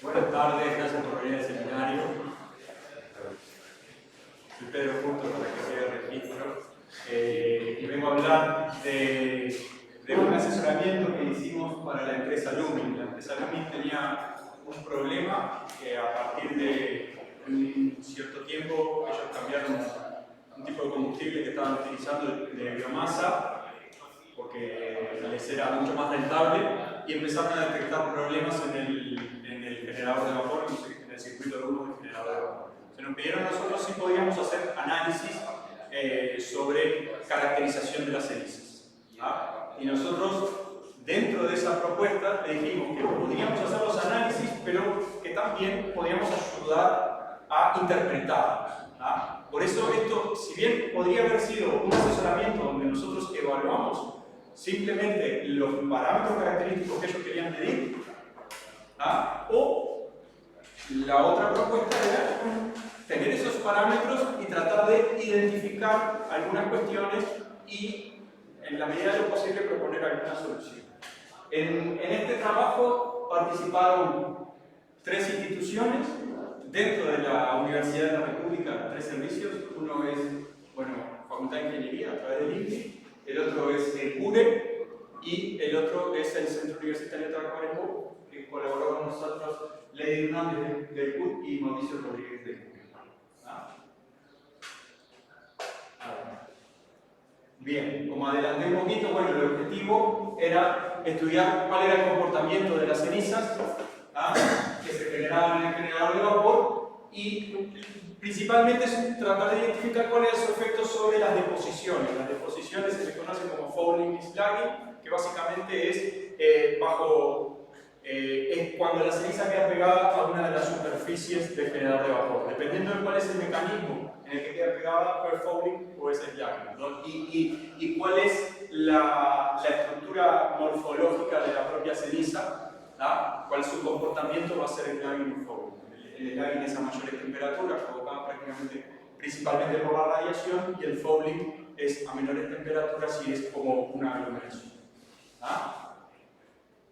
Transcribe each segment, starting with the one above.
Buenas tardes, gracias por venir al seminario. Soy Pedro Justo, para que quede el registro. Y vengo a hablar de un asesoramiento que hicimos para la empresa Lumin. La empresa Lumin tenía un problema que a partir de un cierto tiempo ellos cambiaron un tipo de combustible que estaban utilizando de biomasa porque les era mucho más rentable y empezaron a detectar problemas en el generador de vapor, en el circuito de humo del generador de vapor. Se nos pidieron a nosotros si podíamos hacer análisis sobre caracterización de las cenizas. Y nosotros, dentro de esa propuesta, le dijimos que podíamos hacer los análisis, pero que también podíamos ayudar a interpretarlos. Por eso esto, si bien podría haber sido un asesoramiento donde nosotros evaluamos simplemente los parámetros característicos que ellos querían medir, o la otra propuesta era tener esos parámetros y tratar de identificar algunas cuestiones y, en la medida de lo posible, proponer alguna solución. En este trabajo participaron 3 instituciones dentro de la Universidad de la República, 3 servicios. Uno es, Facultad de Ingeniería a través del INTI, el otro es el CURE y el otro es el Centro Universitario de Tacuarembó, que colaboró con nosotros Lady Hernández del CUT y Mauricio Rodríguez del CURE. Bien, como adelanté un poquito, el objetivo era estudiar cuál era el comportamiento de las cenizas que se generaban en el generador de vapor y principalmente es tratar de identificar cuál era su efecto sobre las deposiciones. Las deposiciones se les conoce como fouling y slagging, que básicamente es cuando la ceniza queda pegada a una de las superficies del generador de vapor. Dependiendo de cuál es el mecanismo en el que queda pegada, o es fouling o es slagging, ¿no? Y cuál es la estructura morfológica de la propia ceniza, cuál su comportamiento va a ser el slagging o fouling. El slagging es a mayores temperaturas, provocada principalmente por la radiación, y el fouling es a menores temperaturas y es como una aglomeración.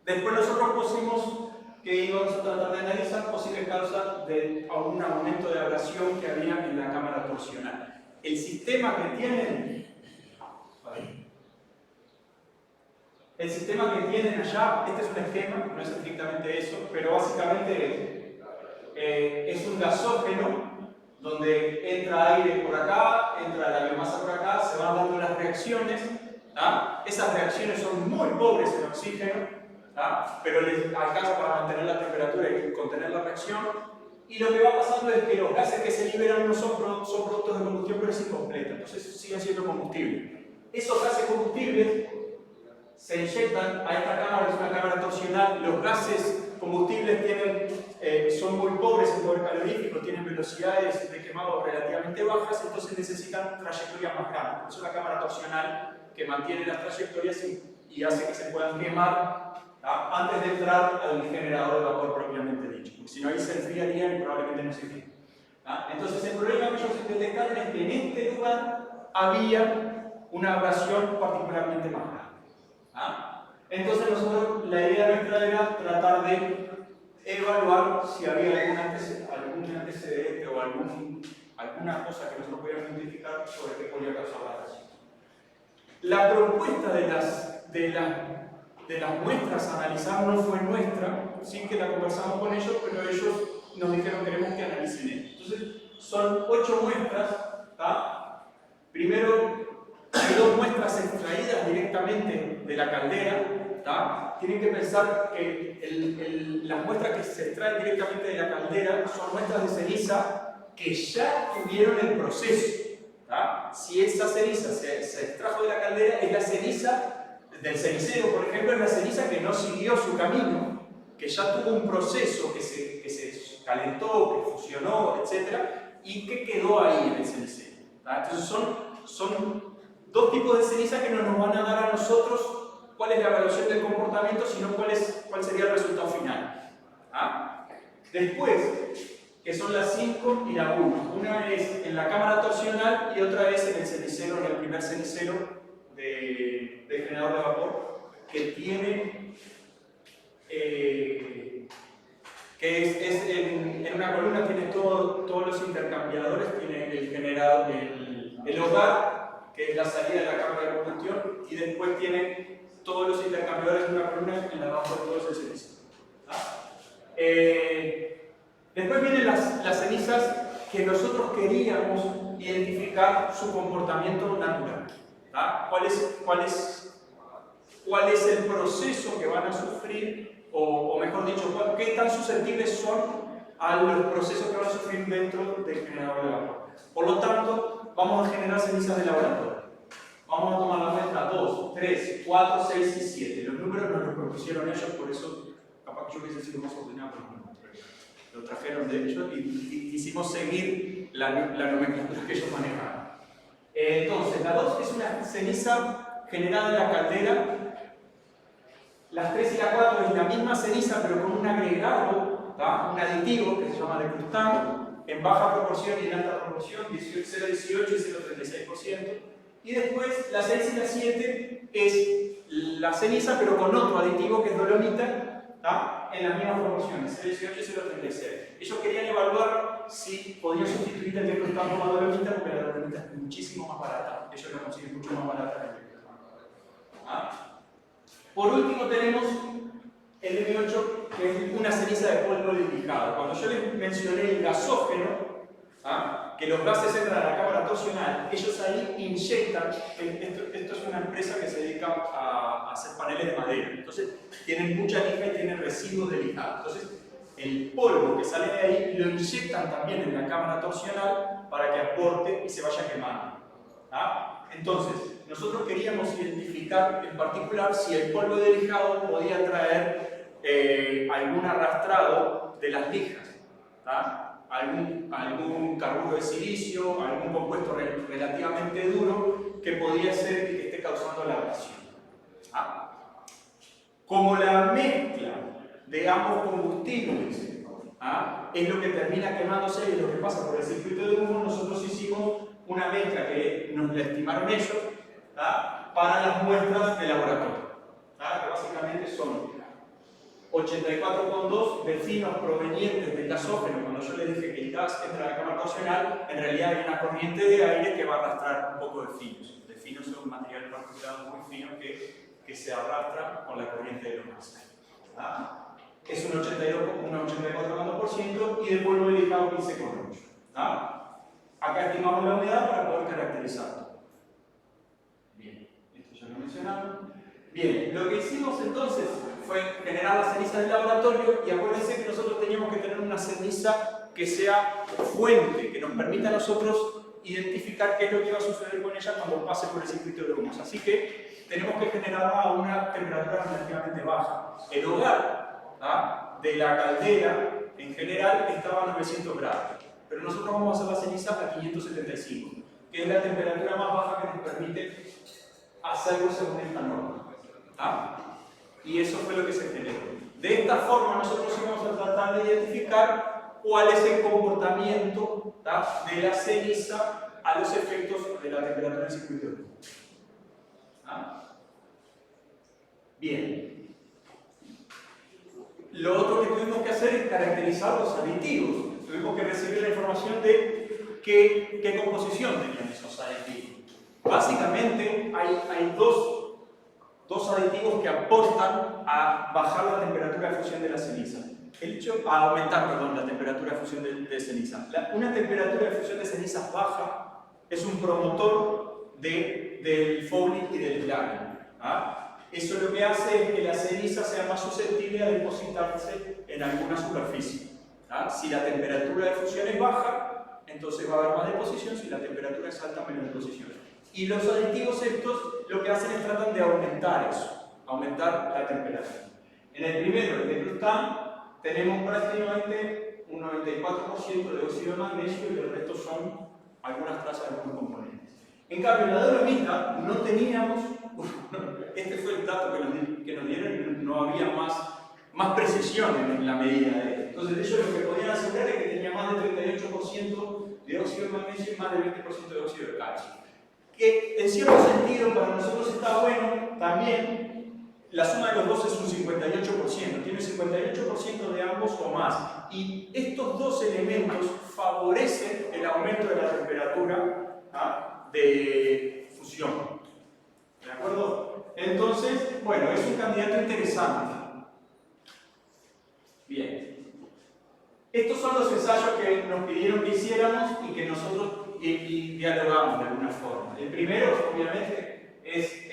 Después nosotros pusimos que íbamos a tratar de analizar posibles causas de algún aumento de abrasión que había en la cámara torsional. El sistema que tienen, allá, este es un esquema, no es estrictamente eso, pero básicamente es un gasógeno donde entra aire por acá, entra la biomasa por acá, se van dando las reacciones. Esas reacciones son muy pobres en oxígeno, pero les alcanza para mantener la temperatura y contener la reacción. Y lo que va pasando es que los gases que se liberan no son productos de combustión, pero es incompleta, entonces siguen siendo combustible. Esos gases combustibles se inyectan a esta cámara, que es una cámara torsional. Los gases combustibles son muy pobres en poder calorífico, tienen velocidades de quemado relativamente bajas, entonces necesitan trayectorias más grandes. Es una cámara torsional que mantiene las trayectorias y hace que se puedan quemar antes de entrar al generador de vapor propiamente dicho, porque si no ahí se enfriarían y probablemente no se quemen. Entonces el problema que ellos detectaron es que en este lugar había una abrasión particularmente más grande. Entonces nosotros, la idea nuestra era tratar de evaluar si había algún antecedente o alguna cosa que nosotros pudiéramos identificar sobre qué podía causar la abrasión. La propuesta de las muestras a analizar no fue nuestra, sí que la conversamos con ellos, pero ellos nos dijeron que queremos que analicen esto. Entonces, son 8 muestras. Primero, hay 2 muestras extraídas directamente de la caldera. Tienen que pensar que las muestras que se extraen directamente de la caldera son muestras de ceniza que ya tuvieron el proceso. Si esa ceniza se extrajo de la caldera, es la ceniza del cenicero, por ejemplo, es la ceniza que no siguió su camino, que ya tuvo un proceso, que se calentó, que fusionó, etc., y que quedó ahí en el cenicero. Entonces son 2 tipos de ceniza que no nos van a dar a nosotros cuál es la evaluación del comportamiento, sino cuál sería el resultado final. Después, que son las 5 y la 1. Una es en la cámara torsional y otra es en el cenicero, en el primer cenicero de generador de vapor, que que es en una columna tiene todos los intercambiadores, tiene el hogar, que es la salida de la cámara de combustión, y después tiene todos los intercambiadores en una columna en la abajo de todos el ceniza. Después vienen las cenizas que nosotros queríamos identificar su comportamiento natural. ¿Cuál es el proceso que van a sufrir, o mejor dicho, qué tan susceptibles son a los procesos que van a sufrir dentro del generador de vapor? Por lo tanto, vamos a generar cenizas de laboratorio. Vamos a tomar la muestra 2, 3, 4, 6 y 7. Los números nos los propusieron ellos, por eso capaz que yo hubiese sido más ordenado, pero lo trajeron de ellos y quisimos seguir la nomenclatura que ellos manejaban. Entonces, la 2 es una ceniza generada en la caldera. Las 3 y la 4 es la misma ceniza, pero con un agregado, un aditivo que se llama decrustán, en baja proporción y en alta proporción, 0,18 y 0,36%. Y después la 6 y la 7 es la ceniza, pero con otro aditivo que es dolomita, en las mismas proporciones, 0,18 y 0,36. Ellos querían evaluar si podían sustituir el decrustán por la dolomita, porque la dolomita es muchísimo más barata. Ellos la consiguen mucho más barata que el decrustán. Por último tenemos el M8, que es una ceniza de polvo delicado. Cuando yo les mencioné el gasógeno, que los gases entran a la cámara torsional, ellos ahí inyectan, esto es una empresa que se dedica a hacer paneles de madera, entonces tienen mucha lija y tienen residuos de lijado. Entonces el polvo que sale de ahí lo inyectan también en la cámara torsional para que aporte y se vaya quemando. Entonces, nosotros queríamos identificar en particular si el polvo de lijado podía traer algún arrastrado de las lijas, algún carburo de silicio, algún compuesto relativamente duro que podía ser el que esté causando la abrasión. Como la mezcla de ambos combustibles es lo que termina quemándose y es lo que pasa por el circuito de humo, nosotros hicimos una mezcla que nos la estimaron ellos para las muestras de laboratorio, que básicamente son 84,2 vecinos provenientes del gasógeno. Cuando yo les dije que el gas entra a la cámara torsional, en realidad hay una corriente de aire que va a arrastrar un poco de finos. De finos son materiales particulados muy finos que se arrastran con la corriente de los gases. Es un 84,2% y de polvo de lijado 15,8%. Acá estimamos la humedad para poder caracterizarlo. Bien, esto ya lo mencionamos. Bien, lo que hicimos entonces fue generar la ceniza del laboratorio y acuérdense que nosotros teníamos que tener una ceniza que sea fuente, que nos permita a nosotros identificar qué es lo que va a suceder con ella cuando pase por el circuito de humos. Así que tenemos que generarla a una temperatura relativamente baja. El hogar de la caldera en general estaba a 900 grados. Pero nosotros vamos a hacer la ceniza a 575, que es la temperatura más baja que nos permite hacerlo según esta norma. Y eso fue lo que se generó. De esta forma nosotros íbamos a tratar de identificar cuál es el comportamiento de la ceniza a los efectos de la temperatura del circuito de humo. Bien. Lo otro que tuvimos que hacer es caracterizar los aditivos. Tuvimos que recibir la información de qué composición tenían esos aditivos. Básicamente hay dos aditivos que aportan a bajar la temperatura de fusión de la ceniza. A aumentar, la temperatura de fusión de ceniza. Una temperatura de fusión de cenizas baja es un promotor del fouling y del slurring. Eso lo que hace es que la ceniza sea más susceptible a depositarse en alguna superficie. Si la temperatura de fusión es baja, entonces va a haber más deposición, si la temperatura es alta, menos deposición. Y los aditivos estos lo que hacen es tratan de aumentar eso, aumentar la temperatura. En el primero, el decrustán, tenemos prácticamente un 94% de óxido de magnesio y el resto son algunas trazas de algunos componentes. En cambio, la dolomita no teníamos, este fue el dato que nos dieron, no había más precisión en la medida de esto. Entonces ellos lo que podían asegurar es que tenía más del 38% de óxido de magnesio y más del 20% de óxido de calcio. Que en cierto sentido para nosotros está bueno, también la suma de los dos es un 58%, tiene 58% de ambos o más. Y estos dos elementos favorecen el aumento de la temperatura de fusión. ¿De acuerdo? Entonces, bueno, es un candidato interesante. Bien. Estos son los ensayos que nos pidieron que hiciéramos y que nosotros dialogamos de alguna forma. El primero, obviamente, es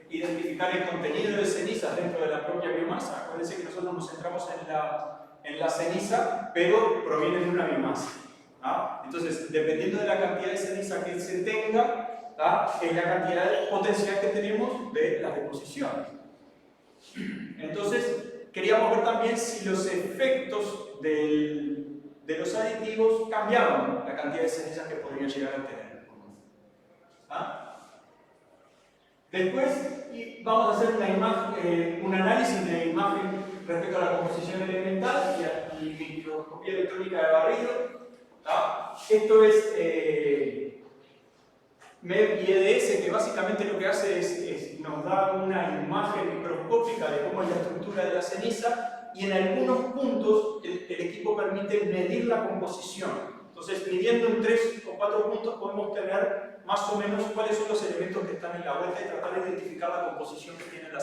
identificar el contenido de cenizas dentro de la propia biomasa. Acuérdense que nosotros nos centramos en la ceniza, pero proviene de una biomasa. Entonces, dependiendo de la cantidad de ceniza que se tenga, es la cantidad de potencial que tenemos de las deposiciones. Entonces, queríamos ver también si los efectos de los aditivos cambiaban la cantidad de cenizas que podrían llegar a tener. Después vamos a hacer un análisis de imagen respecto a la composición elemental y microscopía electrónica de barrido. Esto es MEB y EDS, que básicamente lo que hace nos da una imagen microscópica de cómo es la estructura de la ceniza, y en algunos puntos el equipo permite medir la composición. Entonces, midiendo en 3 o 4 puntos podemos tener más o menos cuáles son los elementos que están en la vuelta y tratar de identificar la composición que tiene la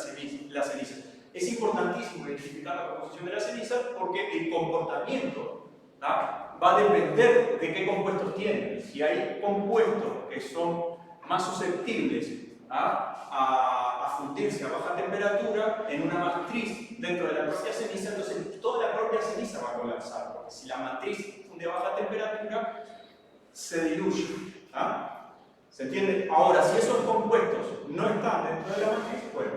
ceniza. Es importantísimo identificar la composición de la ceniza porque el comportamiento va a depender de qué compuestos tiene. Si hay compuestos que son más susceptibles a fundirse a baja temperatura en una matriz dentro de la propia ceniza, entonces toda la propia ceniza va a colapsar, porque si la matriz funde a baja temperatura, se diluye. ¿Se entiende? Ahora, si esos compuestos no están dentro de la matriz, bueno,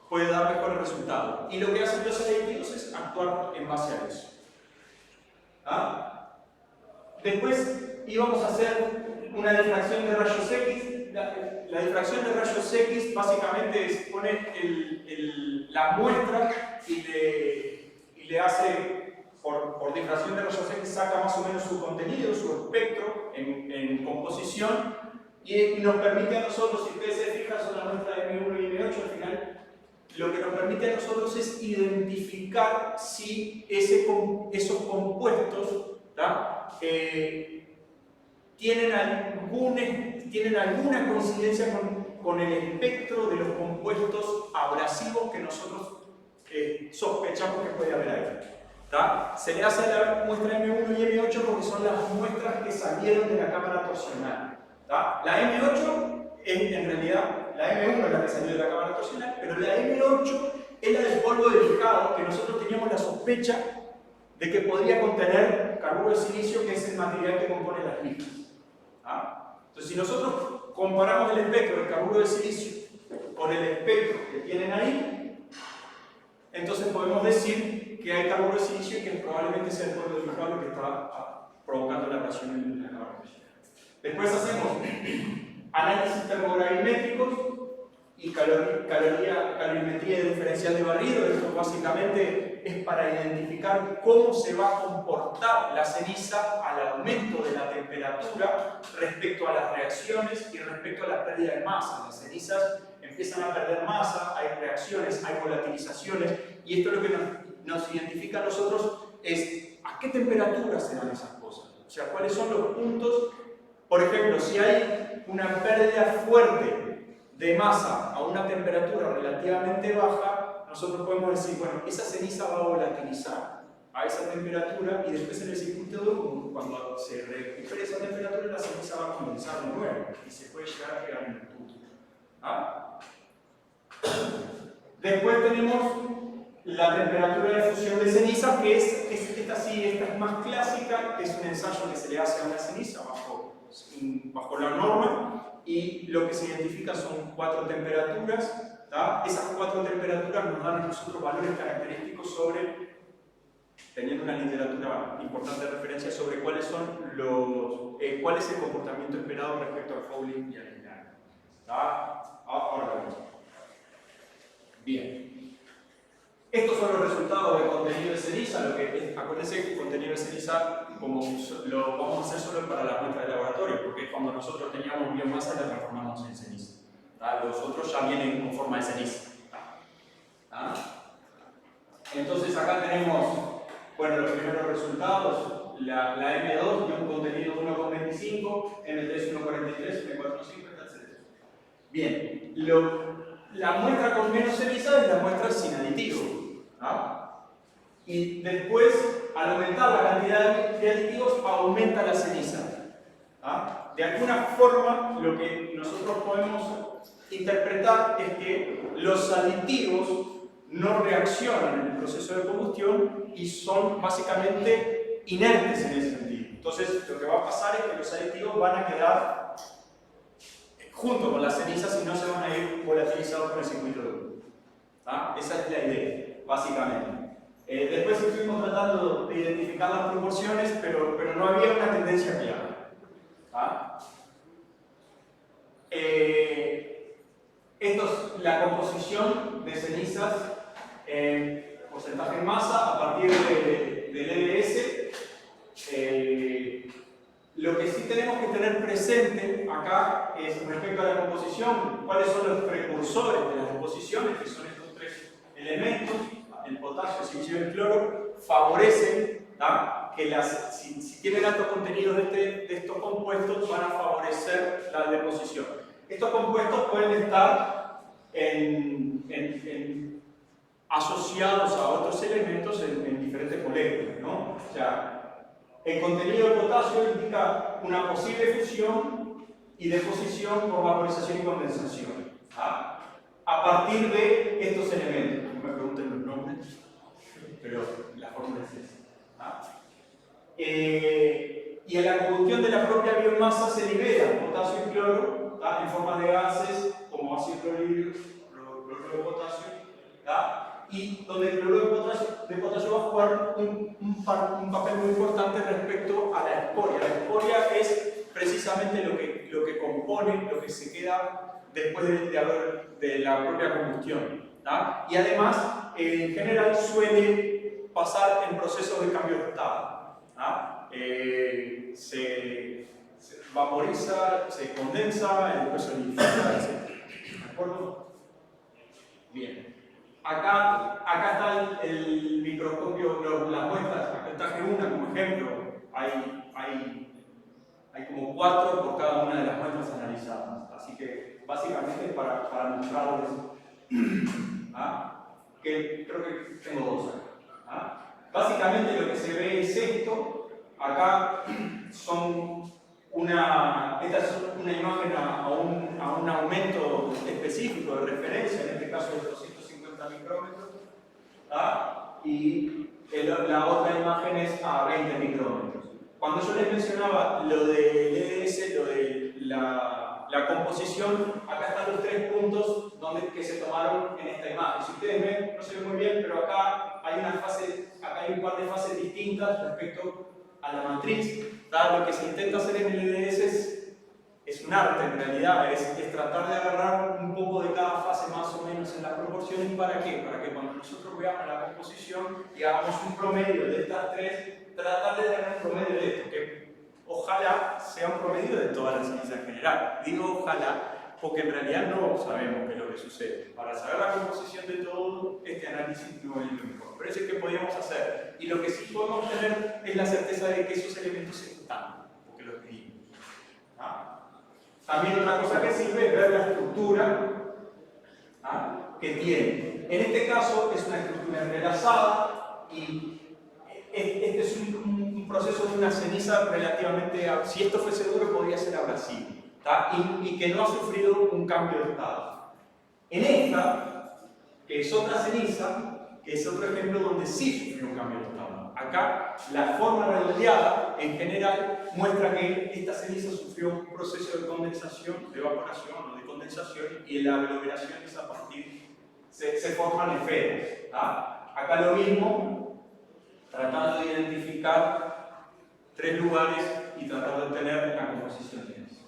puede dar mejores resultados. Y lo que hacen los aditivos es actuar en base a eso. Después íbamos a hacer una difracción de rayos X. La difracción de rayos X básicamente pone la muestra y le hace, por difracción de rayos X, saca más o menos su contenido, su espectro en composición, y nos permite a nosotros, si ustedes se fijan, son la muestra de M1 y M8, al final lo que nos permite a nosotros es identificar si esos compuestos tienen alguna coincidencia con el espectro de los compuestos abrasivos que nosotros sospechamos que puede haber ahí. Se le hace la muestra M1 y M8 porque son las muestras que salieron de la cámara torsional. La M8 es en realidad, la M1 es la que salió de la cámara torsional, pero la M8 es la del polvo de lijado, que nosotros teníamos la sospecha de que podría contener carburo de silicio, que es el material que compone las lijas. Entonces, si nosotros comparamos el espectro del carburo de silicio con el espectro que tienen ahí, entonces podemos decir que hay carburo de silicio y que probablemente sea el polvo de lijado lo que está provocando la reacción en la cámara torsional. Después hacemos análisis termogravimétricos y calorimetría diferencial de barrido. Esto básicamente es para identificar cómo se va a comportar la ceniza al aumento de la temperatura respecto a las reacciones y respecto a la pérdida de masa. Las cenizas empiezan a perder masa, hay reacciones, hay volatilizaciones, y esto lo que nos identifica a nosotros es a qué temperatura se dan esas cosas. O sea, cuáles son los puntos. Por ejemplo, si hay una pérdida fuerte de masa a una temperatura relativamente baja, nosotros podemos decir, bueno, esa ceniza va a volatilizar a esa temperatura y después en el circuito, cuando se recupere esa temperatura, la ceniza va a condensar de nuevo y se puede llegar a pegar en el tubo. Después tenemos la temperatura de fusión de ceniza, que esta es más clásica, es un ensayo que se le hace a una ceniza bajo la norma, y lo que se identifica son 4 temperaturas. Esas 4 temperaturas nos dan a nosotros valores característicos teniendo una literatura importante de referencia sobre cuál es el comportamiento esperado respecto al fouling y al vinagre. Ahora vemos. Bien. Estos son los resultados del contenido de ceniza. Acuérdense que el contenido de ceniza lo vamos a hacer solo para la muestra de laboratorio, porque es cuando nosotros teníamos biomasa la transformamos en ceniza. Los otros ya vienen con forma de ceniza. Entonces acá tenemos, bueno, los primeros resultados, la M2 dio un contenido de 1,25, M3 1,43, M4 5, etc. Bien, la muestra con menos ceniza es la muestra sin aditivo. Y después, al aumentar la cantidad de aditivos, aumenta la ceniza. De alguna forma, lo que nosotros podemos interpretar es que los aditivos no reaccionan en el proceso de combustión y son básicamente inertes en ese sentido. Entonces, lo que va a pasar es que los aditivos van a quedar junto con las cenizas y no se van a ir volatilizados por el circuito de humo. Esa es la idea, básicamente. Después estuvimos tratando de identificar las proporciones, pero no había una tendencia clara. Esto es la composición de cenizas en porcentaje en masa a partir del EDS. Lo que sí tenemos que tener presente acá es respecto a la composición, cuáles son los precursores de las composiciones, que son estos tres elementos, el potasio, el silicio y el cloro, favorecen que si tienen altos contenidos de estos compuestos, van a favorecer la deposición. Estos compuestos pueden estar asociados a otros elementos en diferentes moléculas, ¿no? O sea, el contenido de potasio indica una posible fusión y deposición por vaporización y condensación. A partir de estos elementos. No me pregunten los nombres, pero la fórmula es esa. Y en la combustión de la propia biomasa se libera potasio y cloro en forma de gases como ácido cloruro de potasio, y donde el cloruro de potasio va a jugar un papel muy importante respecto a la escoria. La escoria es precisamente lo que compone, lo que se queda después de la propia combustión. Y además, en general, suele pasar en procesos de cambio de estado. Se vaporiza, se condensa, después solidifica, etc. ¿De acuerdo? Bien. Acá está el microscopio, las muestras. Acá traje una como ejemplo. Hay como 4 por cada una de las muestras analizadas. Así que básicamente para mostrarles que creo que tengo 2 acá. Básicamente lo que se ve es esto. Acá esta es una imagen a un aumento específico de referencia, en este caso de 250 micrómetros, y la otra imagen es a 20 micrómetros. Cuando yo les mencionaba lo del EDS, lo de la composición, acá están los 3 puntos que se tomaron en esta imagen. Si ustedes ven, no se ve muy bien, pero acá hay un par de fases distintas respecto a la matriz. Lo que se intenta hacer en el EDS es un arte, en realidad, es tratar de agarrar un poco de cada fase más o menos en las proporciones. ¿Para qué? Para que cuando nosotros veamos la composición y hagamos un promedio de estas 3, tratar de tener un promedio de esto, que ojalá sea un promedio de todas las ciencias en general. Digo ojalá, porque en realidad no sabemos qué es lo que sucede. Para saber la composición de todo, este análisis no es lo mejor. Pero es el que podríamos hacer. Y lo que sí podemos tener es la certeza de que esos elementos están, porque los medimos. También otra cosa que sirve es ver la estructura que tiene. En este caso es una estructura entrelazada y este es un proceso de una ceniza relativamente, si esto fuese duro podría ser abrasivo, y que no ha sufrido un cambio de estado. En esta, que es otra ceniza, que es otro ejemplo donde sí sufrió un cambio de estado. Acá la forma redondeada en general muestra que esta ceniza sufrió un proceso de condensación, de evaporación o de condensación, y la aglomeración es a partir, se forman esferas. Acá lo mismo, tratando de identificar 3 lugares y tratar de obtener la composición de eso.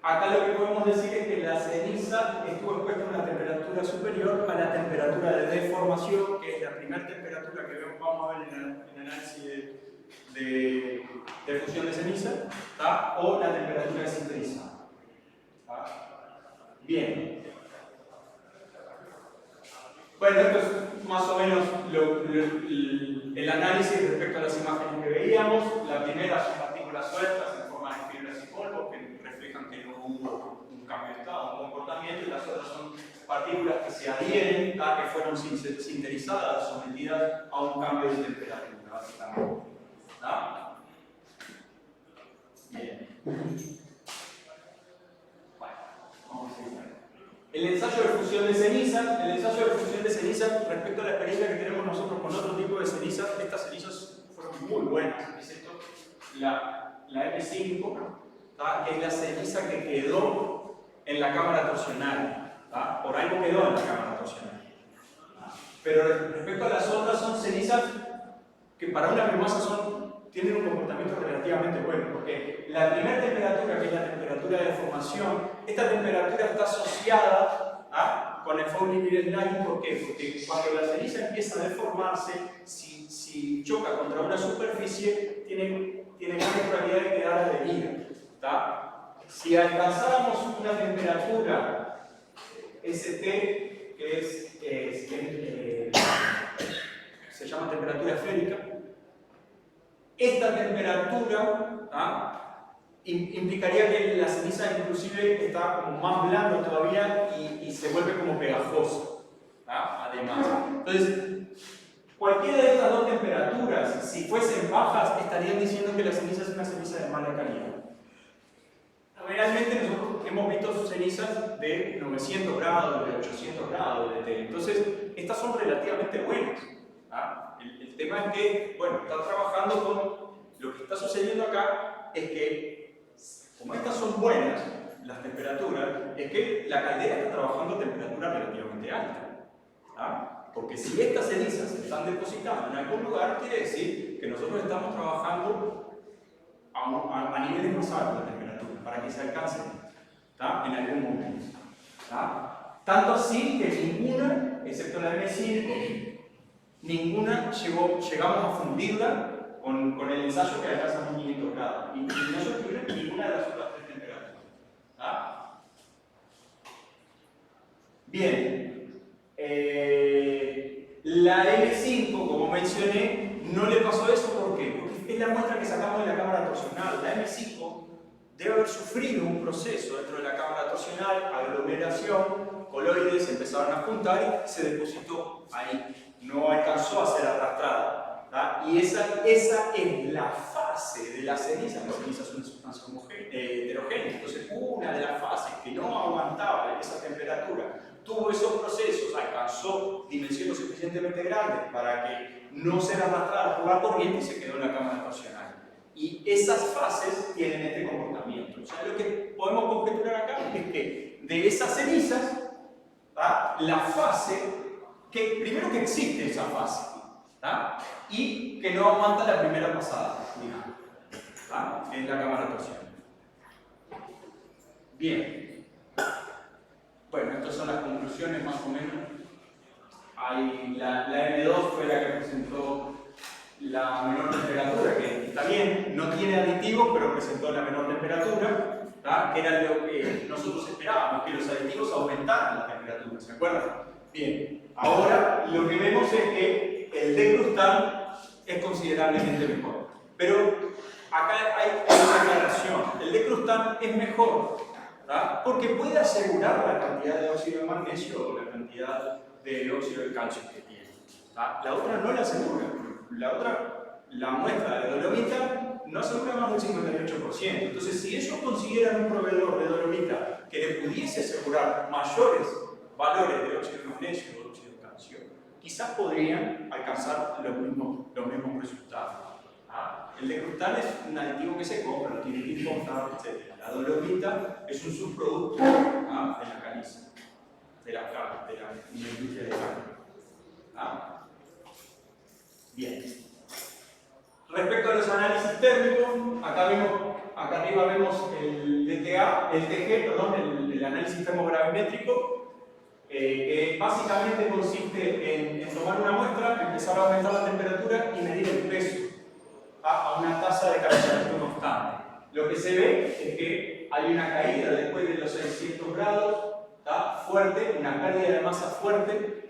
Acá lo que podemos decir es que la ceniza estuvo expuesta a una temperatura superior a la temperatura de deformación, que es la primera temperatura que vamos a ver en el análisis de fusión de ceniza, o la temperatura de sinterizado. Bien. Bueno, esto es más o menos el análisis respecto a las imágenes que veíamos. La primera son partículas sueltas en forma de fibras y polvo que reflejan que no hubo un cambio de estado, un comportamiento, y las otras son partículas que se adhieren, que fueron sintetizadas, sometidas a un cambio de temperatura, básicamente. ¿Tá? Bien. Bueno, vamos a seguir. El ensayo de fusión de cenizas, respecto a la experiencia que tenemos nosotros con otro tipo de cenizas, estas cenizas fueron muy buenas. Es esto, la M5, ¿tá? Que es la ceniza que quedó en la cámara torsional. ¿Tá? Por algo quedó en la cámara torsional. Pero respecto a las otras, son cenizas que para una biomasa tienen un comportamiento relativamente bueno, porque la primera temperatura, que es la temperatura de deformación, esta temperatura está asociada con el fouling sliding. ¿Por qué? Porque cuando la ceniza empieza a deformarse, si choca contra una superficie, tiene más probabilidad de quedar adherida. ¿Tá? Si alcanzáramos una temperatura ST, que se llama temperatura esférica, esta temperatura implicaría que la ceniza inclusive está como más blanda todavía y se vuelve como pegajosa. Además, entonces, cualquiera de estas dos temperaturas, si fuesen bajas, estarían diciendo que la ceniza es una ceniza de mala calidad. Realmente nosotros hemos visto cenizas de 900 grados, de 800 grados de T. Entonces, estas son relativamente buenas. El tema es que, bueno, está trabajando con... Lo que está sucediendo acá es que, como estas son buenas, las temperaturas, es que la caldera está trabajando a temperatura relativamente alta. Porque si estas cenizas se están depositando en algún lugar, quiere decir que nosotros estamos trabajando a niveles más altos de temperatura, para que se alcancen en algún momento. Tanto así que ninguna, excepto la M5, ninguna llegamos a fundirla con el ensayo que alcanza 1500 grados. Y no se ocurre ninguna de las otras tres temperaturas. Bien. La M5, como mencioné, no le pasó eso. ¿Por qué? Porque es la muestra que sacamos de la cámara torsional. La M5 debe haber sufrido un proceso dentro de la cámara torsional, aglomeración, coloides se empezaron a juntar y se depositó ahí. No alcanzó a ser arrastrada. Y esa es la fase de la ceniza. La ceniza es una sustancia heterogénea. Entonces, una de las fases que no aguantaba esa temperatura, tuvo esos procesos, alcanzó dimensiones suficientemente grandes para que no sea arrastrada por la corriente y se quedó en la cámara torsional. Y esas fases tienen este comportamiento. O sea, lo que podemos conjeturar acá es que de esas cenizas, la fase, que primero que existe esa fase, y que no aguanta la primera pasada, digamos, en la cámara torsional. Bien. Bueno, estas son las conclusiones más o menos. La M2 fue la que presentó la menor temperatura, que está bien, no tiene aditivos, pero presentó la menor temperatura, que era lo que nosotros esperábamos, que los aditivos aumentaran la temperatura, ¿se acuerdan? Bien, ahora lo que vemos es que el decrustal es considerablemente mejor. Pero acá hay una aclaración. El decrustal es mejor, porque puede asegurar la cantidad de óxido de magnesio o la cantidad de óxido de calcio que tiene. La otra no la asegura. La muestra de dolomita no asegura más del 58%. Entonces, si ellos consideran un proveedor de dolomita que le pudiese asegurar mayores valores de óxido de magnesio o óxido de calcio, quizás podrían alcanzar los mismos resultados. El decrustal es un aditivo que se compra, lo tiene que importar, etc. La dolomita es un subproducto de la caliza, de la industria de carne. Bien. Respecto a los análisis térmicos, acá arriba vemos el análisis termogravimétrico, que básicamente consiste en tomar una muestra, empezar a aumentar la temperatura y medir el peso a una tasa de calentamiento constante. Lo que se ve es que hay una caída después de los 600 grados fuerte, una pérdida de masa fuerte,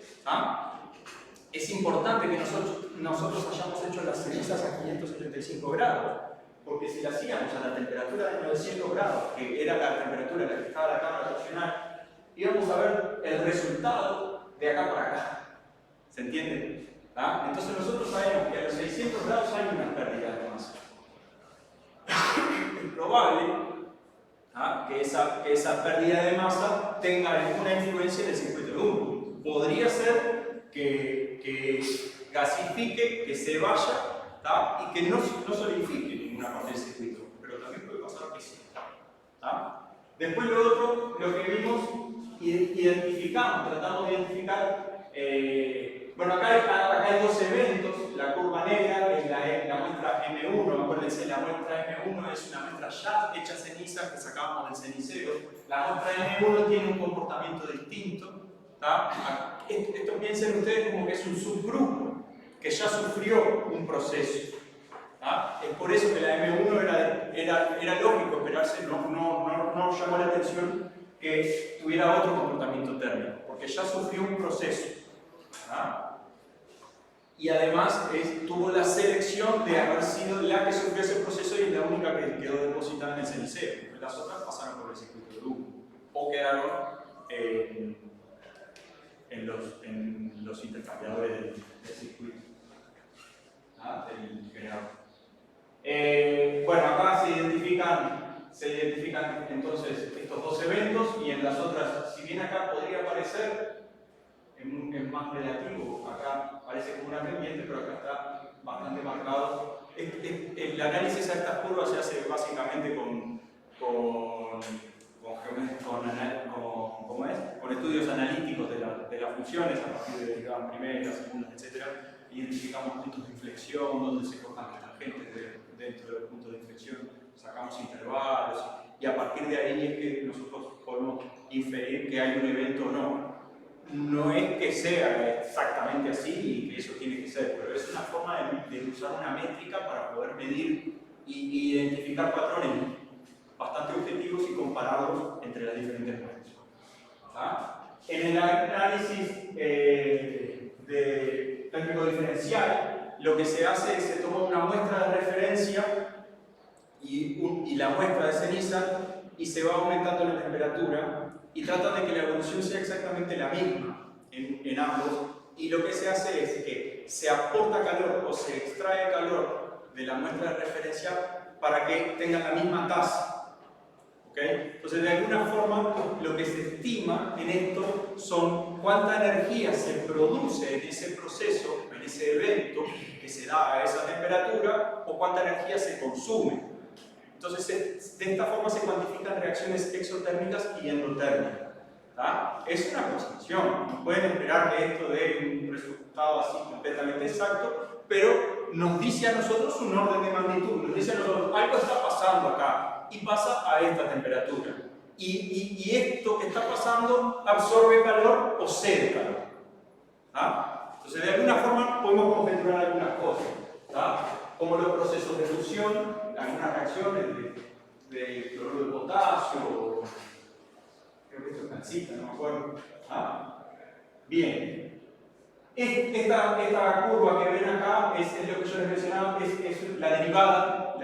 es importante que nosotros hayamos hecho las cenizas a 575 grados, porque si las hacíamos a la temperatura de 900 grados, que era la temperatura en la que estaba la cámara reaccional, íbamos a ver el resultado de acá para acá. ¿Se entiende? Entonces nosotros sabemos que a los 600 grados hay una pérdida de masa. Es probable que esa pérdida de masa tenga alguna influencia en el circuito de humo. Podría ser que gasifique, que se vaya y que no solidifique ninguna parte del circuito, pero también puede pasar que sí. Después lo otro, lo que vimos, identificamos, tratamos de identificar. Bueno, acá hay dos eventos, la curva negra, que es la muestra M1, acuérdense, la muestra M1 es una muestra ya hecha ceniza que sacamos del cenicero. La muestra M1 tiene un comportamiento distinto. Esto piensen ustedes como que es un subgrupo que ya sufrió un proceso. Es por eso que la M1 era lógico esperarse, no llamó la atención que tuviera otro comportamiento térmico, porque ya sufrió un proceso. Y además tuvo la selección de haber sido la que sufrió ese proceso y es la única que quedó depositada en el cenicero. Las otras pasaron por el circuito de humo o quedaron en los intercambiadores del circuito, del generador. Bueno, acá se identifican entonces estos dos eventos y en las otras, si bien acá podría parecer es más relativo, acá parece como una pendiente, pero acá está bastante marcado. El análisis a estas curvas se hace básicamente con estudios analíticos de las funciones a partir de derivadas primeras, segundas, etc. Identificamos puntos de inflexión, donde se cortan las tangentes dentro del punto de inflexión, sacamos intervalos y a partir de ahí es que nosotros podemos inferir que hay un evento o no. No es que sea exactamente así y que eso tiene que ser, pero es una forma de usar una métrica para poder medir y identificar patrones bastante objetivos y compararlos entre las diferentes muestras. En el análisis de térmico diferencial, lo que se hace es se toma una muestra de referencia y la muestra de ceniza y se va aumentando la temperatura y tratan de que la evolución sea exactamente la misma en ambos, y lo que se hace es que se aporta calor o se extrae calor de la muestra de referencia para que tenga la misma tasa. ¿Okay? Entonces, de alguna forma, lo que se estima en esto son cuánta energía se produce en ese proceso, en ese evento que se da a esa temperatura, o cuánta energía se consume. Entonces, de esta forma se cuantifican reacciones exotérmicas y endotérmicas. Es una aproximación, no pueden esperar que esto dé un resultado así completamente exacto, pero nos dice a nosotros un orden de magnitud, nos dice a nosotros algo está pasando acá y pasa a esta temperatura. Y esto que está pasando absorbe calor o cede calor. Entonces, de alguna forma podemos conjeturar algunas cosas. Como los procesos de fusión, algunas reacciones de cloruro de potasio, creo que esto es calcita, no me acuerdo. Bien, esta curva que ven acá es lo que yo les mencionaba, es la derivada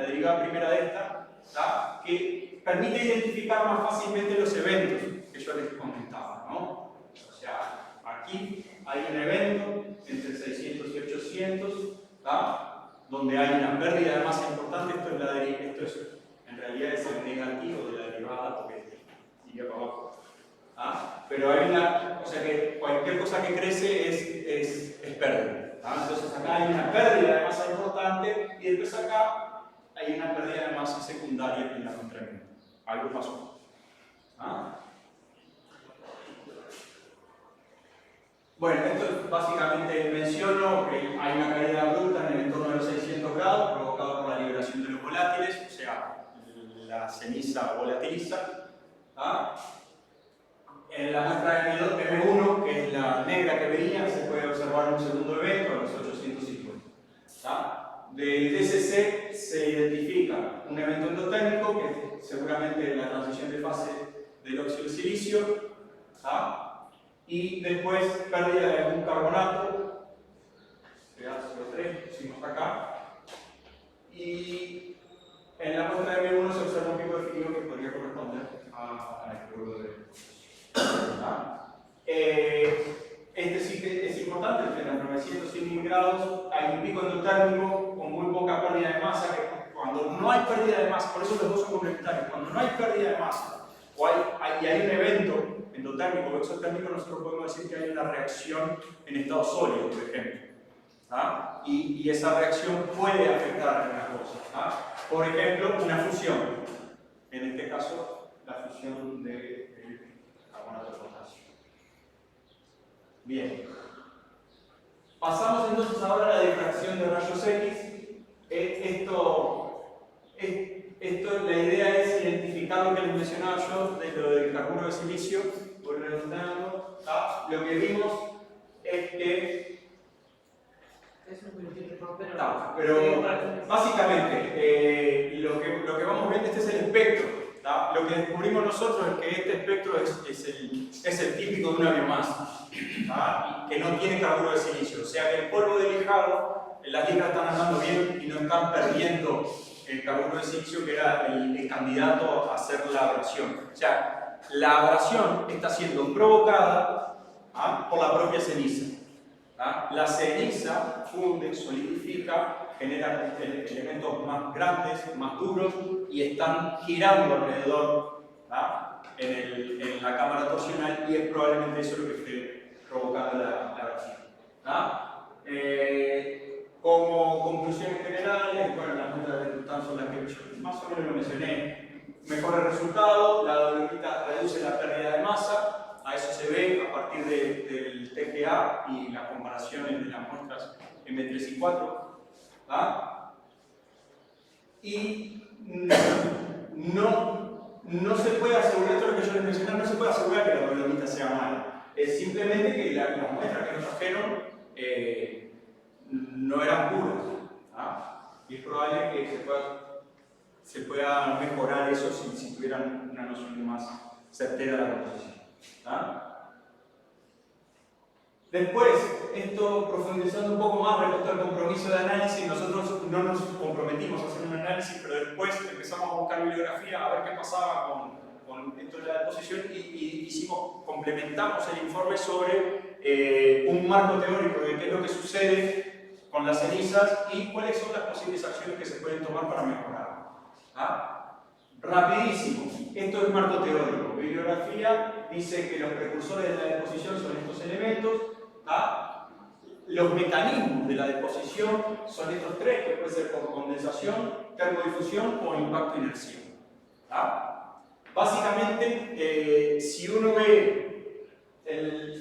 primera de esta, que permite identificar más fácilmente los eventos que yo les comentaba, ¿no? O sea, aquí hay un evento entre 600 y 800, donde hay una pérdida de masa importante. Esto es en realidad es el negativo de la derivada porque sigue para abajo. Pero hay o sea que cualquier cosa que crece es pérdida. Entonces acá hay una pérdida de masa importante y después acá hay una pérdida de masa secundaria en la contrameta. Algo pasó. Bueno, esto básicamente menciono que hay una caída abrupta en el entorno de los 600 grados provocada por la liberación de los volátiles, o sea, la ceniza volatiliza. En la muestra M1, que es la negra que venía, se puede observar un segundo evento a los 850. Del DCC se identifica un evento endotérmico, que es seguramente la transición de fase del óxido de silicio, Y después pérdida de algún carbonato, CO3, pusimos acá. Y en la muestra de M1 se observa un pico definido que podría corresponder al cloruro de este sí que es importante, entre los 900 y 1000 grados hay un pico endotérmico con muy poca pérdida de masa, que cuando no hay pérdida de masa, por eso los dos son complementarios, cuando no hay pérdida de masa o hay un evento endotérmico o exotérmico, nosotros podemos decir que hay una reacción en estado sólido, por ejemplo. Y esa reacción puede afectar a algunas cosas. Por ejemplo, una fusión. En este caso, la fusión de carbonato de potasio. Bien. Pasamos entonces ahora a la difracción de rayos X. La idea es identificar lo que les mencionaba yo de lo del carburo de silicio. Voy redondeando. Lo que vimos es que pero básicamente lo que vamos viendo, este es el espectro. Lo que descubrimos nosotros es que este espectro es el típico de una biomasa y que no tiene carburo de silicio, o sea que el polvo de lijado, las ligas están andando bien y no están perdiendo el carburo de silicio, que era el candidato a hacer la abrasión. O sea, la abrasión está siendo provocada por la propia ceniza. La ceniza funde, solidifica, genera elementos más grandes, más duros y están girando alrededor en la cámara torsional, y es probablemente eso lo que esté provocando la abrasión. Como conclusiones generales, bueno, las notas de Tután son las que yo más o menos lo mencioné. Mejora el resultado, la dolomita reduce la pérdida de masa. A eso se ve a partir del TGA y las comparaciones de las muestras M3 y 4. Y no se puede asegurar, esto es lo que yo les mencioné, no se puede asegurar que la dolomita sea mala. Es simplemente que las muestras que nos trajeron no eran puras. Y es probable que se pueda mejorar eso si tuvieran una noción más certera de la composición. Después, esto profundizando un poco más respecto al compromiso de análisis, nosotros no nos comprometimos a hacer un análisis, pero después empezamos a buscar bibliografía a ver qué pasaba con esto de la deposición y complementamos el informe sobre un marco teórico de qué es lo que sucede con las cenizas y cuáles son las posibles acciones que se pueden tomar para mejorar. Rapidísimo, esto es marco teórico. Bibliografía dice que los precursores de la deposición son estos elementos. Los mecanismos de la deposición son estos tres, que puede ser por condensación, termodifusión o impacto inercial. Básicamente, si uno ve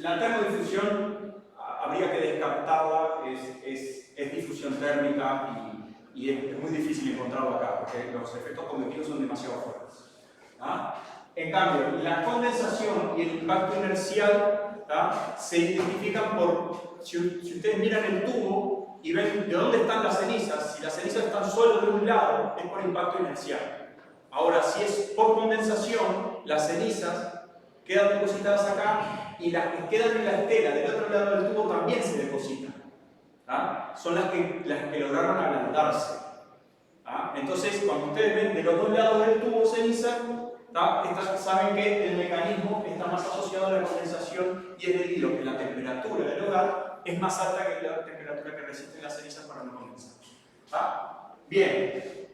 la termodifusión, habría que descartarla, es difusión térmica y es muy difícil encontrarlo acá, porque los efectos convectivos son demasiado fuertes. En cambio, la condensación y el impacto inercial se identifican por, si ustedes miran el tubo y ven de dónde están las cenizas, si las cenizas están solo de un lado, es por impacto inercial. Ahora, si es por condensación, las cenizas quedan depositadas acá y las que quedan en la estera del otro lado del tubo también se depositan. Son las que lograron ablandarse. Entonces, cuando ustedes ven de los dos lados del tubo ceniza, saben que el mecanismo está más asociado a la condensación y es debido a que la temperatura del hogar es más alta que la temperatura que resisten las cenizas para no condensar. Bien.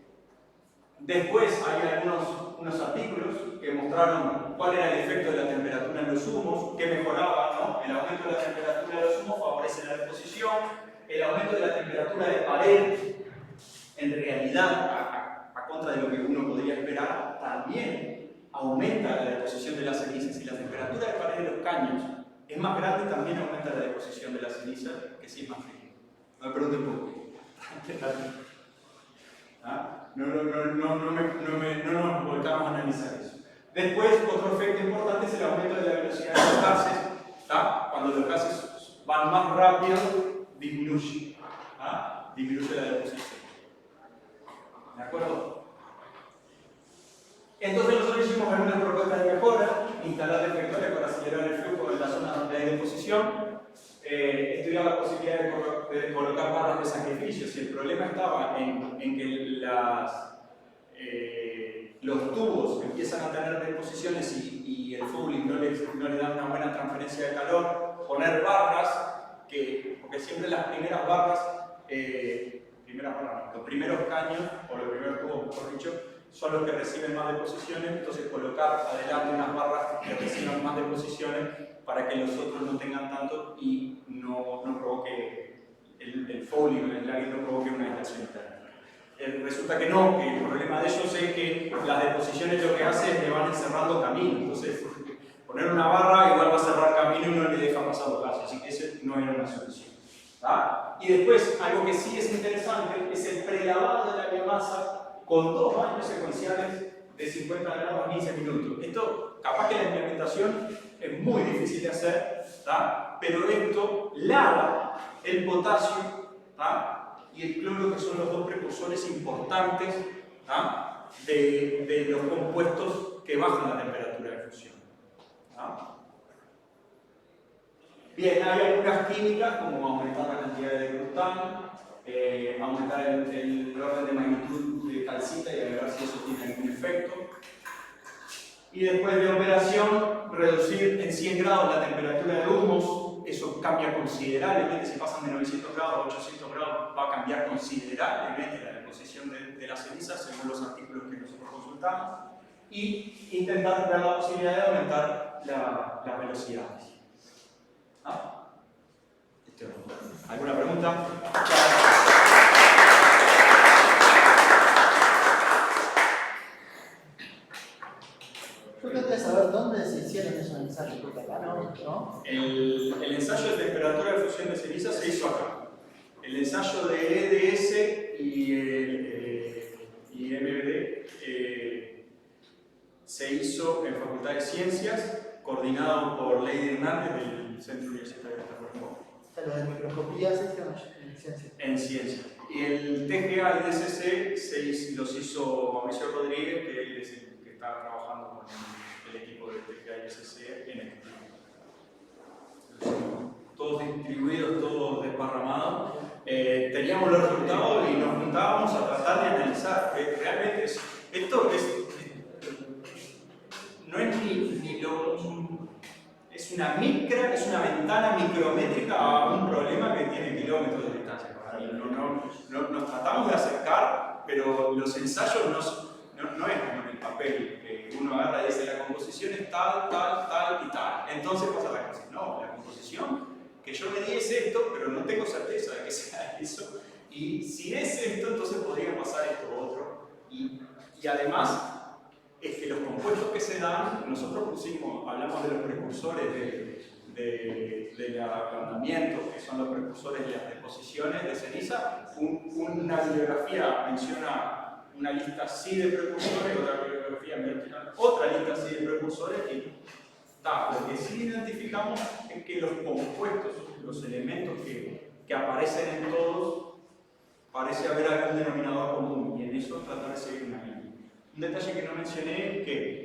Después hay unos artículos que mostraron cuál era el efecto de la temperatura en los humos, qué mejoraba, ¿no? El aumento de la temperatura de los humos favorece la deposición, el aumento de la temperatura de pared, en realidad, a contra de lo que uno podría esperar, también aumenta la deposición de las cenizas. Si la temperatura de pared de los caños es más grande, también aumenta la deposición de las cenizas, que si es más frío. No me pregunten por qué. No nos volcamos a analizar eso. Después, otro efecto importante es el aumento de la velocidad de los gases. Cuando los gases van más rápido, disminuye la deposición. ¿De acuerdo? Entonces nosotros hicimos algunas propuestas de mejora, instalar plan de efectores para acelerar el flujo en la zona donde hay deposición. Estudiar la posibilidad de colocar barras de sacrificio. Si el problema estaba en que los tubos empiezan a tener deposiciones y el fouling no le da una buena transferencia de calor, poner barras, porque siempre las primeras barras, los primeros caños, o los primeros tubos, mejor dicho, son los que reciben más deposiciones, entonces colocar adelante unas barras que reciban más deposiciones para que los otros no tengan tanto y no provoque el fouling, el lagging no provoque una aislación interna. Resulta que no, que el problema de ellos es que las deposiciones lo que hacen es que van encerrando camino, entonces poner una barra igual va a cerrar camino y no le deja pasar los gases, así que ese no era una solución. ¿Tá? Y después, algo que sí es interesante es el prelavado de la biomasa con 2 baños secuenciales de 50 grados a 15 minutos. Esto, capaz que la implementación es muy difícil de hacer, ¿tá? Pero esto lava el potasio, ¿tá? Y el cloro, que son los dos precursores importantes, ¿tá? de los compuestos que bajan la temperatura de fusión. ¿Tá? Bien, hay algunas químicas como aumentar la cantidad de glutano, aumentar el orden de magnitud de calcita y a ver si eso tiene algún efecto. Y después de operación, reducir en 100 grados la temperatura de humos. Eso cambia considerablemente, si pasan de 900 grados a 800 grados va a cambiar considerablemente la deposición de las cenizas según los artículos que nosotros consultamos. Y intentar ver la posibilidad de aumentar las velocidades. ¿Ah? ¿Alguna pregunta? Yo quería saber dónde se hicieron esos ensayos, porque acá no. El ensayo de temperatura de fusión de ceniza se hizo acá. El ensayo de EDS y MBD se hizo en Facultad de Ciencias, coordinado por Lady Hernández del Centro Universitario de Stanford. Lo de microscopía se hicieron en ciencia. En ciencia. Y el TGA y DSC los hizo Mauricio Rodríguez, que él es el que está trabajando con el equipo del TGA y DSC en el todos distribuidos, todos desparramados. Teníamos los resultados y nos juntábamos a tratar de analizar. Realmente esto no es ni lo... Es una ventana micrométrica a un problema que tiene kilómetros de distancia. Nos tratamos de acercar, pero los ensayos no es como en el papel, que uno agarra y dice la composición es tal y tal. Entonces pasa la cosa. No, la composición que yo me di es esto, pero no tengo certeza de que sea eso. Y si es esto, entonces podría pasar esto u otro. Y además, es que los compuestos que se dan, nosotros hablamos de los precursores del ablandamiento, que son los precursores de las deposiciones de ceniza. Una bibliografía menciona una lista así de precursores, otra bibliografía menciona otra lista así de precursores, y lo que sí identificamos es que los compuestos, los elementos que aparecen en todos, parece haber algún denominador común, y en eso tratar de seguir una línea. Un detalle que no mencioné es que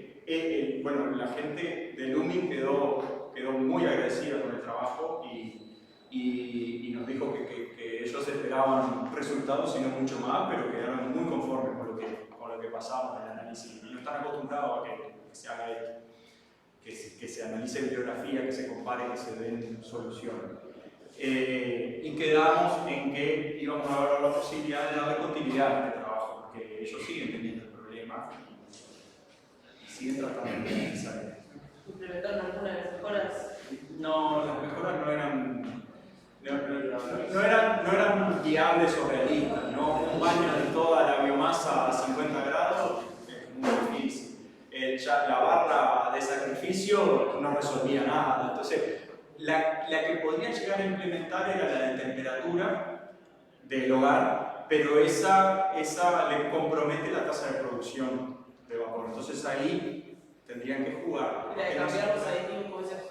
la gente de Lumin quedó muy agradecida con el trabajo y nos dijo que ellos esperaban resultados y no mucho más, pero quedaron muy conformes con lo que pasaba en el análisis. Y no están acostumbrados a que se haga esto, que se analice bibliografía, que se compare, que se den soluciones. Y quedamos en que íbamos a ver la posibilidad de darle continuidad a este trabajo, porque ellos siguen teniendo el problema y siguen tratando de analizar. ¿Implementaron alguna de las mejoras? No, las mejoras no eran viables o realistas, ¿no? Un baño de toda la biomasa a 50 grados es muy difícil. Ya la barra de sacrificio no resolvía nada. Entonces, la que podrían llegar a implementar era la de temperatura del hogar, pero esa le compromete la tasa de producción de vapor. Entonces ahí tendrían que jugar. ¿La de cambiar los aditivos puede ser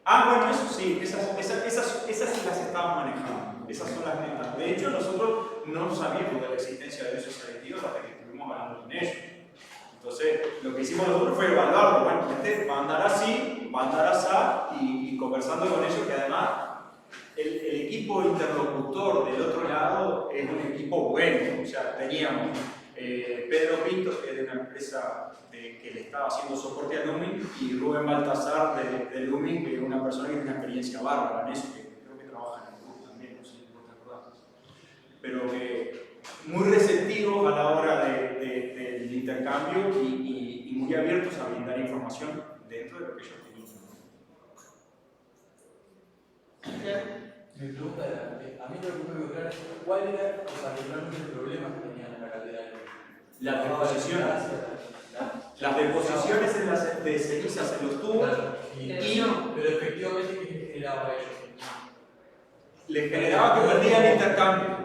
bueno, eso sí, esas sí las estábamos manejando. Esas son las que... De hecho, nosotros no sabíamos de la existencia de esos aditivos hasta que estuvimos hablando con ellos. Entonces, lo que hicimos nosotros fue evaluarlo. Bueno, este va a andar así, va a andar así, y conversando con ellos, que además el equipo interlocutor del otro lado es un equipo bueno. O sea, teníamos Pedro Pinto, que es de una empresa que le estaba haciendo soporte a Lumin, y Rubén Baltasar de Lumin, que es una persona que tiene una experiencia bárbara en eso, que creo que trabaja en el club también, no sé si te acordás. Pero que muy receptivos a la hora del intercambio y muy abiertos a brindar información dentro de lo que ellos tenían. Mi pregunta era, a mí lo que me quedó claro es cuál era particularmente el problema que tenían en la calidad del Las deposiciones. Las deposiciones de cenizas en los tubos pero efectivamente, ¿qué les generaba a ellos? les generaba que perdían el intercambio.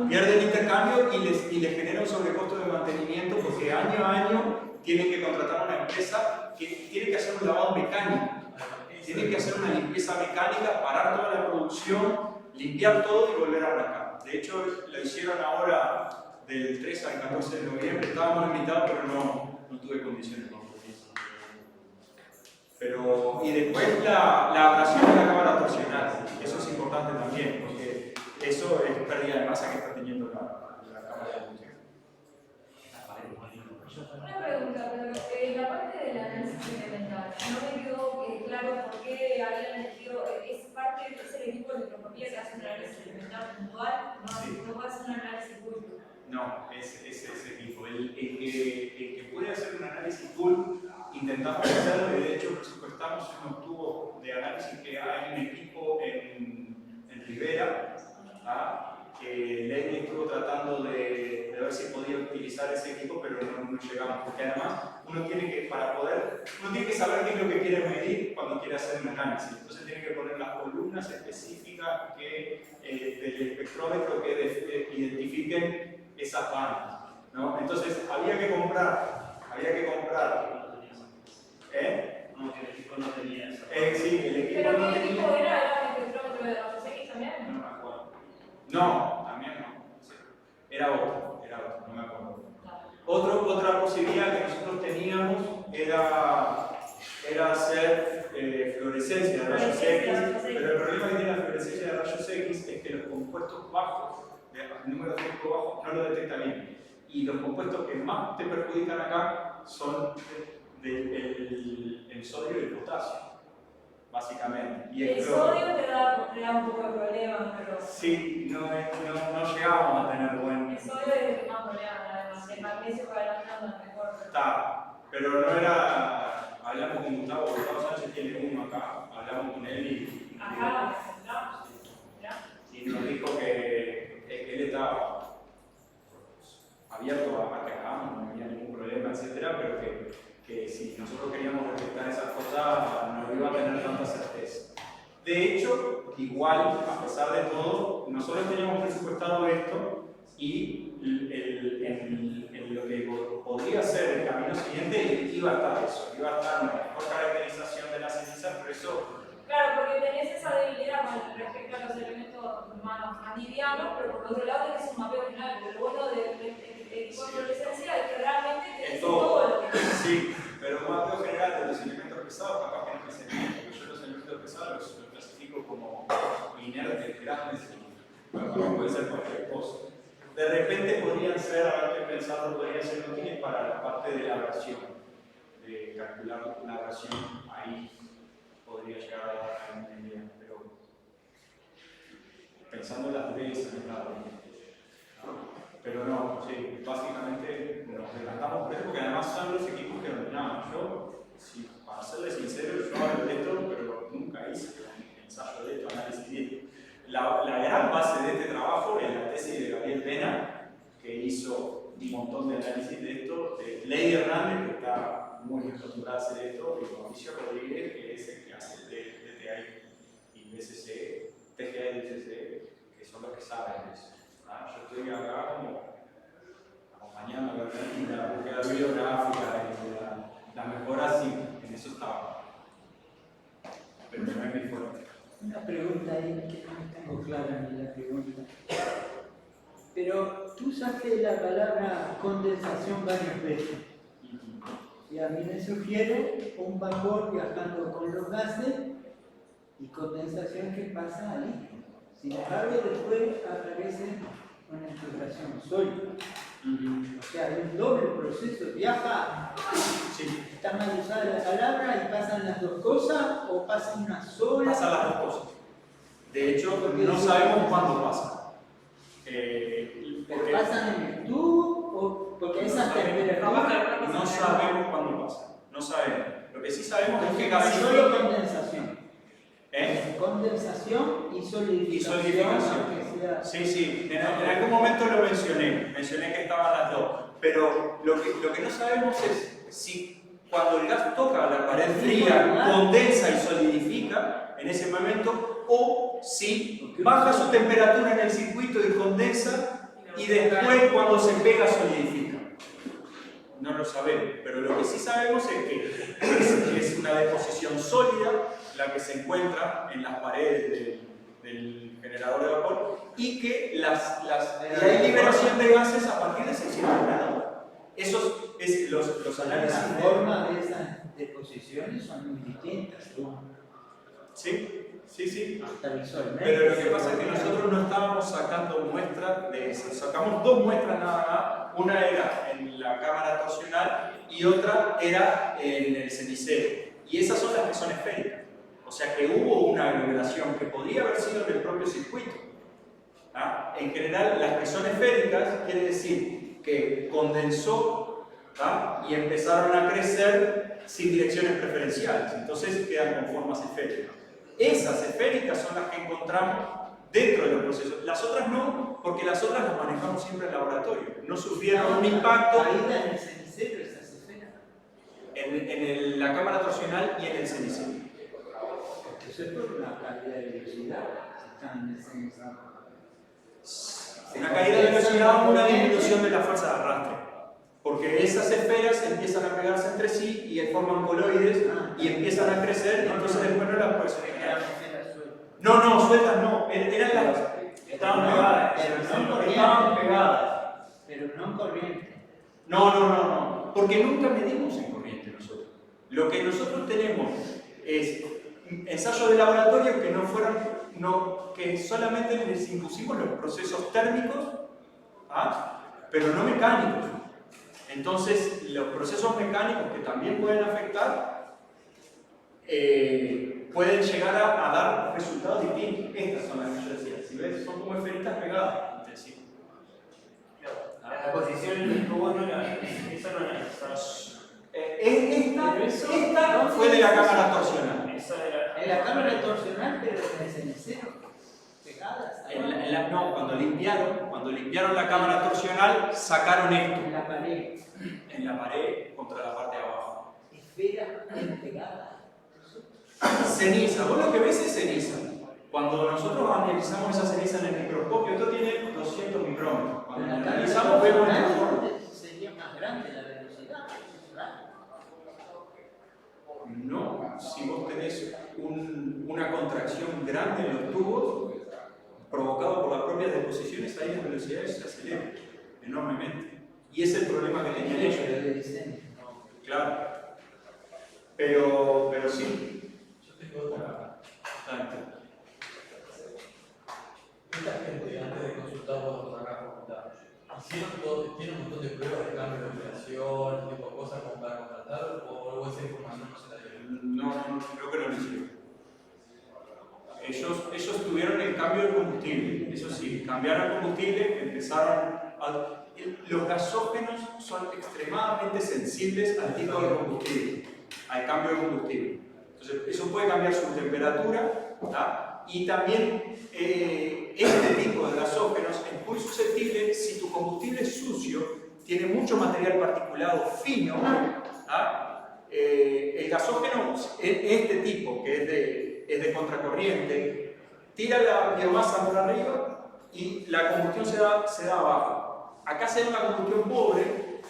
Pierden el intercambio y les genera un sobrecosto de mantenimiento porque año a año tienen que contratar a una empresa que tiene que hacer un lavado mecánico. Tienen que hacer una limpieza mecánica, parar toda la producción, limpiar todo y volver a arrancar. De hecho, lo hicieron ahora del 3 al 14 de noviembre. Estábamos invitados, pero no tuve condiciones. Pero, y después la abrasión de la cámara torsional. Eso es importante también, porque eso es pérdida de masa que está teniendo la cámara de combustión. Una pregunta, pero la parte del análisis elemental, no me quedó claro por qué habían elegido, es parte del equipo de microscopía que hace un análisis elemental puntual, no puede hacer un análisis público. No, es ese equipo. El que puede hacer un análisis full, intentamos hacerlo y de hecho presupuestamos unos tubos de análisis que hay un equipo en Rivera, que Lenny estuvo tratando de ver si podía utilizar ese equipo, pero no llegamos, porque además uno tiene que saber qué es lo que quiere medir cuando quiere hacer un análisis. Entonces tiene que poner las columnas específicas del espectrómetro que identifiquen esas bandas, ¿no? Entonces había que comprar. No, que el equipo no tenía eso. Sí, el equipo ¿Pero no qué tenía. equipo era el espectrómetro de rayos X también? No me acuerdo. No, también no. Era otro, no me acuerdo. Otra posibilidad que nosotros teníamos era hacer fluorescencia de rayos X, pero el problema que tiene la fluorescencia de rayos X es que los compuestos bajos, el número de compuestos bajos, no lo detecta bien. Y los compuestos que más te perjudican acá son el sodio y el potasio, básicamente. Y El sodio te da un poco de problemas, pero... Sí, no llegábamos a tener buen... El sodio es el que más problemas, además. El magnesio para adelantando es mejor. Está, pero no era... Hablamos con Gustavo Sánchez, tiene uno acá, hablamos con él y... Acá, y nos dijo que él estaba abierto a que hagamos, no había ningún problema, etcétera, pero que si nosotros queríamos respetar esas cosas no iba a tener tanta certeza. De hecho, igual, a pesar de todo, nosotros teníamos presupuestado esto y en lo que podría ser el camino siguiente iba a estar eso, iba a estar una mejor caracterización de las cenizas, pero eso... Claro, porque tenés esa debilidad con respecto a los elementos más livianos, pero por otro lado tenés un mapeo final, porque lo bueno del equipo de fluorescencia es que realmente tenés todo lo que tenés. Sí, pero un mapeo general de los elementos pesados capaz que no me sirve, porque yo los elementos pesados los clasifico como inertes, grandes, y puede ser cualquier cosa. De repente podrían ser, ahora que pensado, podrían ser útiles para la parte de la abrasión, de calcular la abrasión, ahí podría llegar a dar una idea, pero pensando en las durezas, pero no, sí, básicamente nos decantamos por eso, porque además son los equipos que dominamos. Yo, para serles sincero, yo hablo de esto, pero nunca hice un ensayo de esto, análisis de esto. La gran base de este trabajo es la tesis de Gabriel Pena, que hizo un montón de análisis de esto, de Lady Hernández, que está muy acostumbrada a hacer esto, y Mauricio Rodríguez, que es el que hace DTA y BCC, TGA y DCC, que son los que saben de eso. Yo estoy acá como acompañando la búsqueda bibliográfica y la mejora, sí, en eso estaba. Pero no es mi fuerte. Una pregunta ahí que no tengo clara en la pregunta. Pero tú usaste la palabra condensación varias veces. Y a mí me sugiere un vapor viajando con los gases y condensación que pasa al líquido. Sin embargo, después aparece una infiltración sólida. O sea, hay un doble proceso. Viaja, está mal usada la palabra, y pasan las dos cosas, o pasa una sola. Pasan las dos cosas. De hecho, no sabemos cuándo pasa. ¿Pero pasan en el tubo o porque esas temperaturas? No sabemos cuándo pasa. No sabemos. Lo que sí sabemos es que Solo gasifica. condensación. Condensación y solidificación. Y solidificación. Que sea... Sí, en algún momento lo mencioné que estaban las dos, pero lo que no sabemos es si cuando el gas toca la pared fría, condensa y solidifica en ese momento, o si baja su temperatura en el circuito y condensa, y después cuando se pega solidifica. No lo sabemos, pero lo que sí sabemos es que es una deposición sólida la que se encuentra en las paredes del generador de vapor, y que hay liberación de gases a partir de 600 grados. Esos es los análisis La forma de esas deposiciones son muy distintas, ¿no? Sí. Hasta visualmente. Pero lo que pasa es que nosotros no estábamos sacando muestras de eso. Sacamos dos muestras nada más. Una era en la cámara torsional y otra era en el cenicero. Y esas son las que son esféricas. O sea que hubo una aglomeración que podría haber sido en el propio circuito. ¿Ah? En general, las que son esféricas quiere decir que condensó, ¿ah?, y empezaron a crecer sin direcciones preferenciales. Entonces quedan con formas esféricas. Esas esféricas son las que encontramos dentro de los procesos. Las otras no, porque las otras las manejamos siempre en laboratorio. No sufrieron un impacto Caída en el cenicero esas esferas. en la cámara torsional y en el cenicero. Eso es por la caída de velocidad. Están en el cenicero. Una caída de velocidad o una disminución de la fuerza de arrastre. Porque esas esferas empiezan a pegarse entre sí y forman coloides y empiezan a crecer, y entonces después no las puedes sostener. No, sueltas no. Eran las. Estaban pegadas. Estaban pegadas. Pero no en corriente. No. Porque nunca medimos en corriente nosotros. Lo que nosotros tenemos es ensayos de laboratorio que que solamente les impusimos los procesos térmicos, pero no mecánicos. Entonces, los procesos mecánicos que también pueden afectar pueden llegar a dar resultados distintos. Estas son las que yo decía. Si ves, son como esferitas pegadas entre sí. La posición del tubo no era. Esa no era. Esta fue de la cámara torsional. En la cámara torsional, pero en el cenicero. Pegadas. No, cuando limpiaron la cámara torsional, sacaron esto. En la pared. En la pared contra la parte de abajo. Esferas pegadas. Ceniza, vos lo que ves es ceniza. Cuando nosotros analizamos esa ceniza en el microscopio, esto tiene 200 micrómetros. Cuando En la cámara analizamos, vemos la forma. torsional sería más grande la velocidad. No, si vos tenés una contracción grande en los tubos, provocado por las propias deposiciones, ahí las velocidades se aceleran enormemente. Y ese es el problema que tenían ellos. De diseño. Claro. Pero sí. Yo tengo otra. Esta gente, antes de consultar vos acá consultar, tiene un montón de pruebas de cambio de operación, tipo de cosas como para contratar, o esa información no se la dieron. No, creo que no lo hicieron. Ellos tuvieron el cambio de combustible, eso sí, cambiaron el combustible, los gasógenos son extremadamente sensibles al tipo de combustible, al cambio de combustible. Entonces, eso puede cambiar su temperatura, ¿tá? Y también este tipo de gasógenos es muy susceptible si tu combustible es sucio, tiene mucho material particulado fino, ¿tá? El gasógeno, este tipo, que es de contracorriente, tira la biomasa por arriba y la combustión se da abajo. Acá se da una combustión pobre,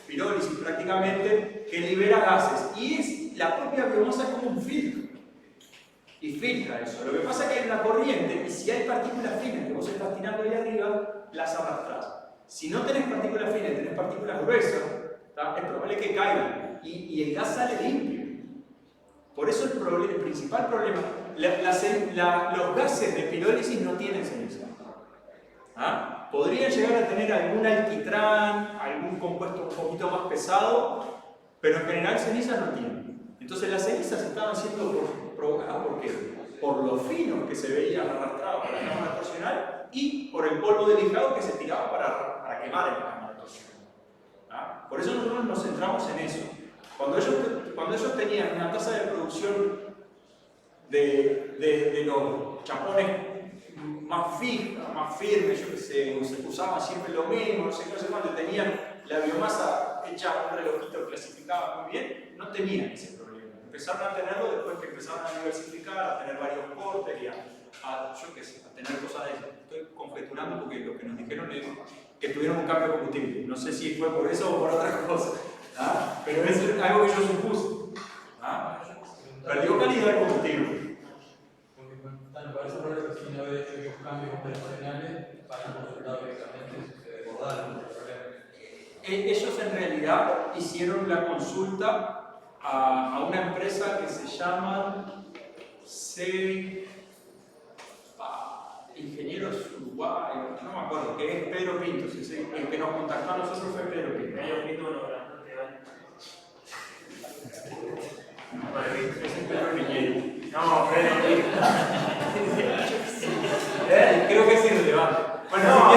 pirólisis prácticamente, que libera gases, y la propia biomasa es como un filtro. Y filtra eso. Lo que pasa es que hay una corriente, y si hay partículas finas que vos estás tirando ahí arriba, las arrastrás. Si no tenés partículas finas, tenés partículas gruesas, ¿tá? Es probable que caigan y el gas sale limpio. Por eso el principal problema, los gases de pirólisis no tienen ceniza. ¿Ah? Podrían llegar a tener algún alquitrán, algún compuesto un poquito más pesado, pero en general cenizas no tienen. Entonces las cenizas estaban siendo provocadas ¿por qué? Por los finos que se veían arrastrados por la cámara torsional y por el polvo de lijado que se tiraba para quemar en la cámara torsional. ¿Ah? Por eso nosotros nos centramos en eso. Cuando ellos tenían una tasa de producción de los chapones más fija, más firme, yo que sé, se usaba siempre lo mismo, no sé cuánto, tenían la biomasa hecha un relojito clasificada muy bien, no tenían ese problema. Empezaron a tenerlo después que empezaron a diversificar, a tener varios cortes y yo qué sé, a tener cosas de eso. Estoy conjeturando porque lo que nos dijeron es que tuvieron un cambio de combustible. No sé si fue por eso o por otra cosa, ¿ah? Pero es algo que yo supuse. ¿Ah? Perdió calidad de combustible. Me parece raro que si no había hecho esos cambios operacionales para el resultado directamente se desbordaron los problemas. Ellos en realidad hicieron la consulta a una empresa que se llama Ingenieros Uruguay, no me acuerdo, que es Pedro Pinto, el que nos contactó a nosotros fue Pedro Pinto. Pedro Pinto, uno bastante, ¿vale? Ese es Pedro Piñero. No, Pedro Pinto. Creo que es irrelevante. Bueno, No,